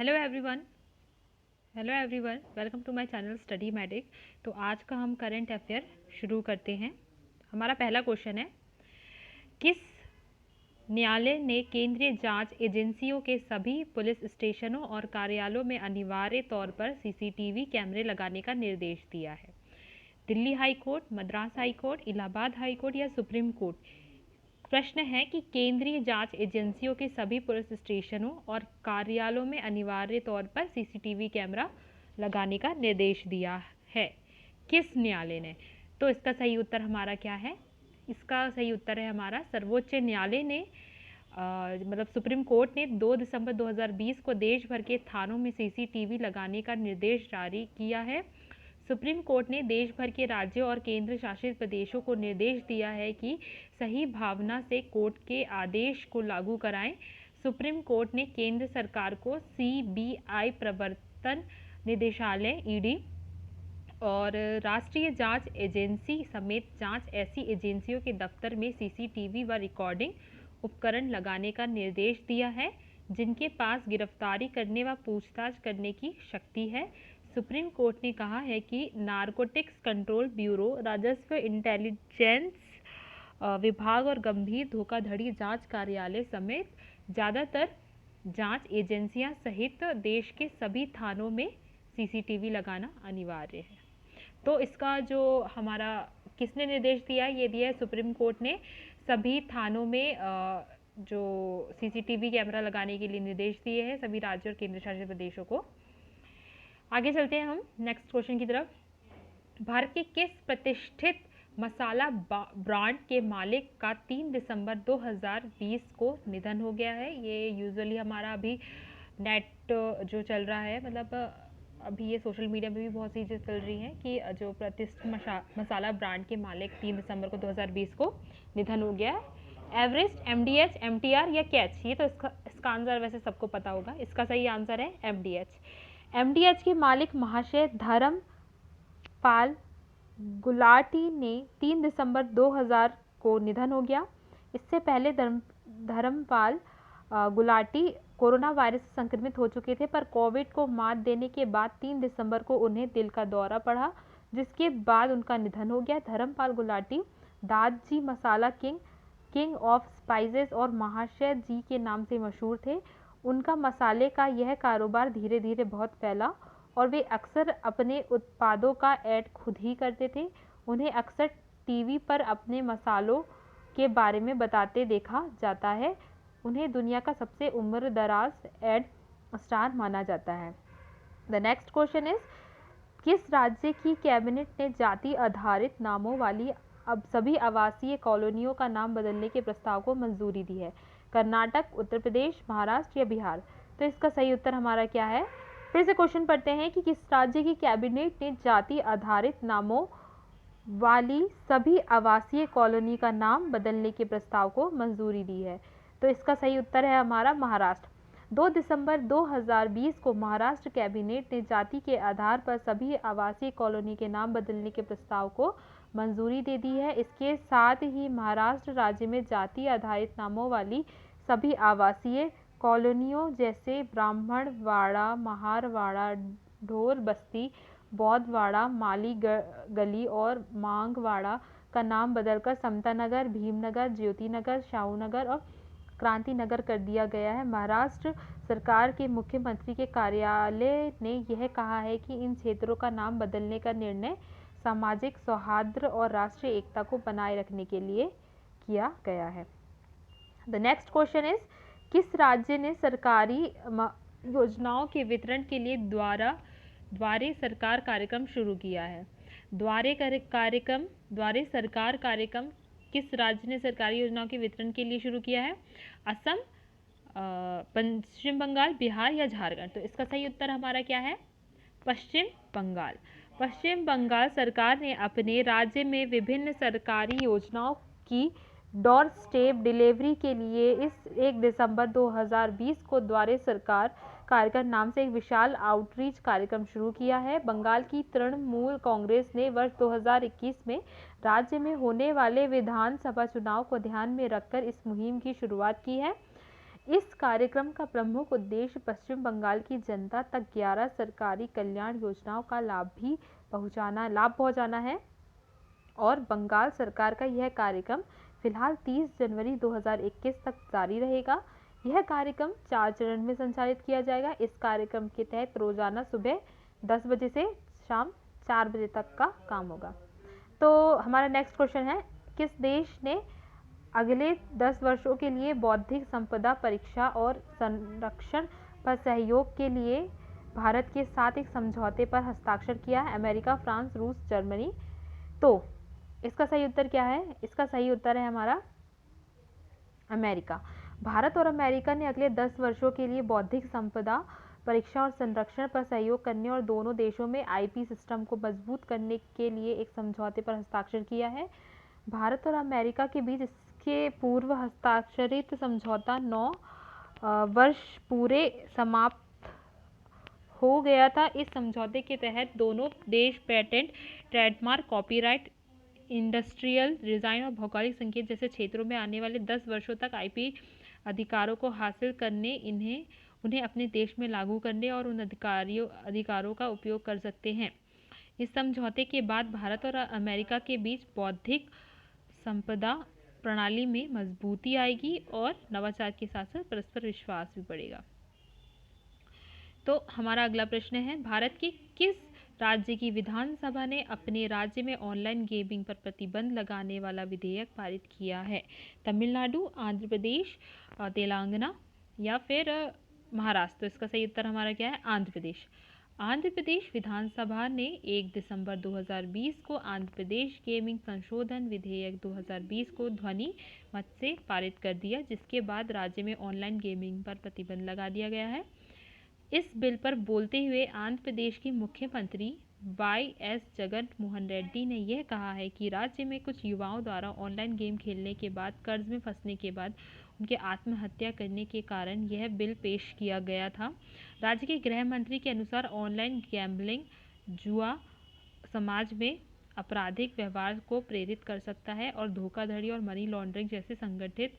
Hello everyone. Hello everyone, welcome to my channel study medic. तो आज का हम करंट अफेयर शुरू करते हैं। हमारा पहला क्वेश्चन है, किस न्यायालय ने केंद्रीय जांच एजेंसियों के सभी पुलिस स्टेशनों और कार्यालयों में अनिवार्य तौर पर सीसीटीवी कैमरे लगाने का निर्देश दिया है? Delhi high court, Madras high court, Allahabad high court या सुप्रीम कोर्ट? प्रश्न है कि केंद्रीय जांच एजेंसियों के सभी पुलिस स्टेशनों और कार्यालयों में अनिवार्य तौर पर सीसीटीवी कैमरा लगाने का निर्देश दिया है, किस न्यायालय ने? तो इसका सही उत्तर हमारा क्या है? इसका सही उत्तर है हमारा सर्वोच्च न्यायालय ने मतलब सुप्रीम कोर्ट ने 2 दिसंबर 2020 को देश भर के थानों में सीसीटीवी लगाने का निर्देश जारी किया है। सुप्रीम कोर्ट ने देश भर के राज्यों और केंद्र शासित प्रदेशों को निर्देश दिया है कि सही भावना से कोर्ट के आदेश को लागू कराएं। सुप्रीम कोर्ट ने केंद्र सरकार को सीबीआई, प्रवर्तन निदेशालय ईडी और राष्ट्रीय जांच एजेंसी समेत जांच ऐसी एजेंसियों के दफ्तर में सीसीटीवी व रिकॉर्डिंग उपकरण लगाने का निर्देश दिया है जिनके पास गिरफ्तारी करने व पूछताछ करने की शक्ति है। सुप्रीम कोर्ट ने कहा है कि नारकोटिक्स कंट्रोल ब्यूरो, राजस्व इंटेलिजेंस विभाग और गंभीर धोखाधड़ी जांच कार्यालय समेत ज़्यादातर जांच एजेंसियां सहित देश के सभी थानों में सीसीटीवी लगाना अनिवार्य है। तो इसका जो हमारा किसने निर्देश दिया है? ये दिया है सुप्रीम कोर्ट ने सभी थानों में जो सीसीटीवी कैमरा लगाने के लिए निर्देश दिए हैं सभी राज्यों और केंद्र शासित प्रदेशों को। आगे चलते हैं हम नेक्स्ट क्वेश्चन की तरफ। भारत के किस प्रतिष्ठित मसाला ब्रांड के मालिक का 3 दिसंबर 2020 को निधन हो गया है? ये यूजुअली हमारा अभी नेट जो चल रहा है, मतलब अभी ये सोशल मीडिया में भी बहुत सी चीज़ें चल रही हैं कि जो प्रतिष्ठित मसाला ब्रांड के मालिक 3 दिसंबर को 2020 को निधन हो गया है। एवरेस्ट, एमडीएच, एमटीआर या कैच? ये तो इसका आंसर वैसे सबको पता होगा। इसका सही आंसर है एमडीएच। एमडीएच के मालिक महाशय धर्मपाल गुलाटी ने 3 दिसंबर 2000 को निधन हो गया। इससे पहले धर्मपाल गुलाटी कोरोना वायरस से संक्रमित हो चुके थे, पर कोविड को मात देने के बाद 3 दिसंबर को उन्हें दिल का दौरा पड़ा, जिसके बाद उनका निधन हो गया। धर्मपाल गुलाटी दादजी मसाला किंग, किंग ऑफ स्पाइसेस और महाशय जी के नाम से मशहूर थे। उनका मसाले का यह कारोबार धीरे धीरे बहुत फैला और वे अक्सर अपने उत्पादों का ऐड खुद ही करते थे। उन्हें अक्सर टीवी पर अपने मसालों के बारे में बताते देखा जाता है। उन्हें दुनिया का सबसे उम्र दराज एड स्टार माना जाता है। द नेक्स्ट क्वेश्चन इज, किस राज्य की कैबिनेट ने जाति आधारित नामों वाली अब सभी आवासीय कॉलोनियों का नाम बदलने के प्रस्ताव को मंजूरी दी है? कर्नाटक, उत्तर प्रदेश, महाराष्ट्र या बिहार? तो इसका सही उत्तर हमारा क्या है? फिर से क्वेश्चन पढ़ते हैं कि किस राज्य की कैबिनेट ने जाति आधारित नामों वाली सभी आवासीय कॉलोनी का नाम बदलने के प्रस्ताव को मंजूरी दी है? तो इसका सही उत्तर है हमारा महाराष्ट्र। 2 दिसंबर 2020 को महाराष्ट्र कैबिनेट ने जाति के आधार पर सभी आवासीय कॉलोनी के नाम बदलने के प्रस्ताव को मंजूरी दे दी है। इसके साथ ही महाराष्ट्र राज्य में जाति आधारित नामों वाली सभी आवासीय कॉलोनियों जैसे ब्राह्मणवाड़ा, महारवाड़ा, ढोर बस्ती, बौद्धवाड़ा, माली गली और मांगवाड़ा का नाम बदलकर समता नगर, भीमनगर, ज्योति नगर, शाहू नगर और क्रांति नगर कर दिया गया है। महाराष्ट्र सरकार के मुख्यमंत्री के कार्यालय ने यह कहा है कि इन क्षेत्रों का नाम बदलने का निर्णय सामाजिक सौहार्द और राष्ट्रीय एकता को बनाए रखने के लिए किया गया है। द नेक्स्ट क्वेश्चन इज, किस राज्य ने सरकारी योजनाओं के वितरण के लिए द्वारे सरकार कार्यक्रम शुरू किया है? द्वारे सरकार कार्यक्रम किस राज्य ने सरकारी योजनाओं के वितरण के लिए शुरू किया है? असम, पश्चिम बंगाल, बिहार या झारखंड? तो इसका सही उत्तर हमारा क्या है? पश्चिम बंगाल। पश्चिम बंगाल सरकार ने अपने राज्य में विभिन्न सरकारी योजनाओं की डोर स्टेप डिलीवरी के लिए इस 1 दिसंबर 2020 को द्वारे सरकार कार्यक्रम नाम से एक विशाल आउटरीच कार्यक्रम शुरू किया है। बंगाल की तृणमूल कांग्रेस ने वर्ष 2021 में राज्य में होने वाले विधानसभा चुनाव को ध्यान में रखकर इस मुहिम की शुरुआत की है। इस कार्यक्रम का प्रमुख उद्देश्य पश्चिम बंगाल की जनता तक 11 सरकारी कल्याण योजनाओं का लाभ पहुंचाना है और बंगाल सरकार का यह कार्यक्रम फिलहाल 30 जनवरी 2021 तक जारी रहेगा। यह कार्यक्रम 4 चरण में संचालित किया जाएगा। इस कार्यक्रम के तहत रोजाना सुबह 10 बजे से शाम 4 बजे तक का काम होगा। तो हमारा नेक्स्ट क्वेश्चन है, किस देश ने अगले 10 वर्षों के लिए बौद्धिक संपदा परीक्षा और संरक्षण पर सहयोग के लिए भारत के साथ एक समझौते पर हस्ताक्षर किया है? अमेरिका, फ्रांस, रूस, जर्मनी। तो इसका सही उत्तर क्या है? इसका सही उत्तर है हमारा अमेरिका। भारत और अमेरिका ने अगले 10 वर्षों के लिए बौद्धिक संपदा परीक्षा और संरक्षण पर सहयोग करने और दोनों देशों में आईपी सिस्टम को मजबूत करने के लिए एक समझौते पर हस्ताक्षर किया है। भारत और अमेरिका के बीच इसके पूर्व हस्ताक्षरित समझौता 9 वर्ष पूरे समाप्त हो गया था। इस समझौते के तहत दोनों देश patent, trademark, copyright, industrial design और भौगोलिक संकेत जैसे क्षेत्रों में आने वाले 10 वर्षों तक आईपी अधिकारों को हासिल करने, उन्हें अपने देश में लागू करने और उन अधिकारों का उपयोग कर सकते हैं। इस समझौते के बाद भारत और अमेरिका के बीच बौद्धिक संपदा प्रणाली में मजबूती आएगी और नवाचार के साथ साथ परस्पर विश्वास भी बढ़ेगा। तो हमारा अगला प्रश्न है, भारत के किस राज्य की विधानसभा ने अपने राज्य में ऑनलाइन गेमिंग पर प्रतिबंध लगाने वाला विधेयक पारित किया है? तमिलनाडु, आंध्र प्रदेश, तेलंगाना या फिर महाराष्ट्र। तो इसका सही उत्तर हमारा क्या है? आंध्र प्रदेश। आंध्र प्रदेश विधानसभा ने 1 दिसंबर 2020 को आंध्र प्रदेश गेमिंग संशोधन विधेयक 2020 को ध्वनि मत से पारित कर दिया, जिसके बाद राज्य में ऑनलाइन गेमिंग पर प्रतिबंध लगा दिया गया है। इस बिल पर बोलते हुए आंध्र प्रदेश के मुख्यमंत्री वाई.एस. जगन मोहन रेड्डी ने यह कहा है कि राज्य में कुछ युवाओं द्वारा ऑनलाइन गेम खेलने के बाद कर्ज में फंसने के बाद उनके आत्महत्या करने के कारण यह बिल पेश किया गया था। राज्य के गृह मंत्री के अनुसार ऑनलाइन गैम्बलिंग, जुआ समाज में आपराधिक व्यवहार को प्रेरित कर सकता है और धोखाधड़ी और मनी लॉन्ड्रिंग जैसे संगठित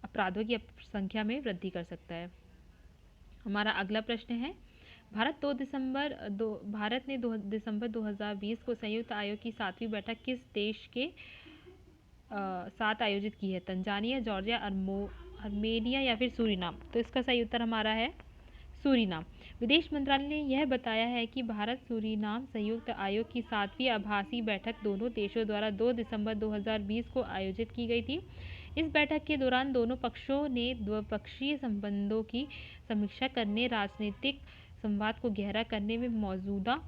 अपराधों की संख्या में वृद्धि कर सकता है। हमारा अगला प्रश्न है, भारत ने 2 दिसंबर 2020 को संयुक्त आयोग की 7वीं बैठक किस देश के साथ आयोजित की है? तंजानिया, जॉर्जिया, आर्मेनिया या फिर सूरीनाम। तो इसका सही उत्तर हमारा है सूरीनाम। विदेश मंत्रालय ने यह बताया है कि भारत सूरीनाम संयुक्त आयोग की 7वीं आभासी बैठक दोनों देशों द्वारा 2 दिसंबर 2020 को आयोजित की गई थी। इस बैठक के दौरान दोनों पक्षों ने द्विपक्षीय संबंधों की समीक्षा करने, राजनीतिक संवाद को गहरा करने में मौजूदा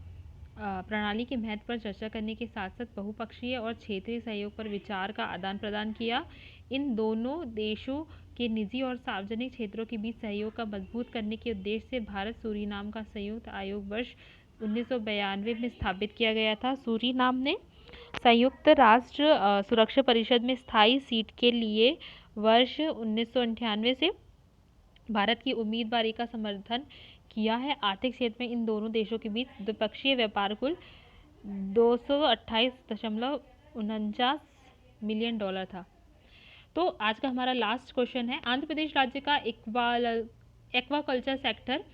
प्रणाली के महत्व पर चर्चा करने के साथ साथ बहुपक्षीय और क्षेत्रीय सहयोग पर विचार का आदान प्रदान किया। इन दोनों देशों के निजी और सार्वजनिक क्षेत्रों के बीच सहयोग का मजबूत करने के उद्देश्य से भारत सूरीनाम का संयुक्त आयोग वर्ष 1992 में स्थापित किया गया था। सूरीनाम ने संयुक्त राष्ट्र सुरक्षा परिषद में स्थायी सीट के लिए वर्ष 1998 से भारत की उम्मीदवारी का समर्थन किया है। आर्थिक क्षेत्र में इन दोनों देशों के बीच द्विपक्षीय व्यापार कुल $228.49 मिलियन था। तो आज का हमारा लास्ट क्वेश्चन है, आंध्र प्रदेश राज्य का एक्वाकल्चर सेक्टर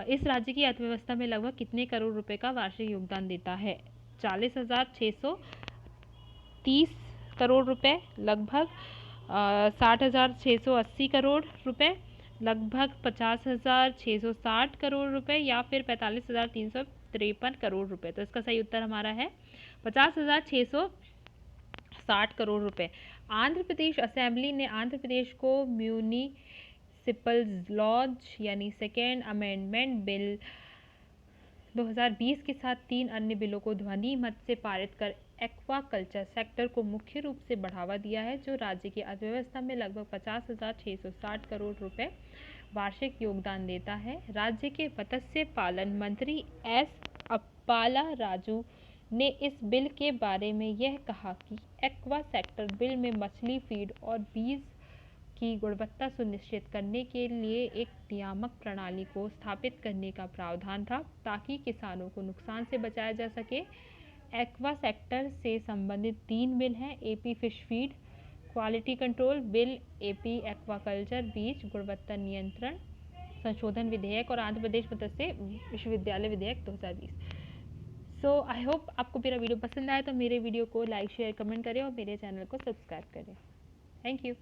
इस राज्य की अर्थव्यवस्था में लगभग कितने करोड़ रुपए का वार्षिक योगदान देता है? 40,630 करोड़ रुपए, लगभग 60,680 करोड़ रुपए, लगभग 50,660 करोड़ रुपए या फिर 45,353 करोड़ रुपए। तो इसका सही उत्तर हमारा है 50,660 करोड़ रुपए। आंध्र प्रदेश असेंबली ने आंध्र प्रदेश को म्यूनिसिपल लॉज यानी सेकेंड अमेंडमेंट बिल 2020 के साथ 3 अन्य बिलों को ध्वनि मत से पारित कर एक्वाकल्चर सेक्टर को मुख्य रूप से बढ़ावा दिया है, जो राज्य की अर्थव्यवस्था में लगभग 50,660 करोड़ रुपए वार्षिक योगदान देता है। राज्य के मत्स्य पालन मंत्री एस. अप्पाला राजू ने इस बिल के बारे में यह कहा कि एक्वा सेक्टर बिल में मछली फीड और बीज की गुणवत्ता सुनिश्चित करने के लिए एक नियामक प्रणाली को स्थापित करने का प्रावधान था, ताकि किसानों को नुकसान से बचाया जा सके। एक्वा सेक्टर से संबंधित 3 बिल हैं, AP fish feed, quality control bill, AP aquaculture बीज गुणवत्ता नियंत्रण संशोधन विधेयक और आंध्र प्रदेश मत्स्य विश्वविद्यालय विधेयक 2020। सो आई होप आपको मेरा वीडियो पसंद आया, तो मेरे वीडियो को लाइक शेयर कमेंट करें और मेरे चैनल को सब्सक्राइब करें। Thank you.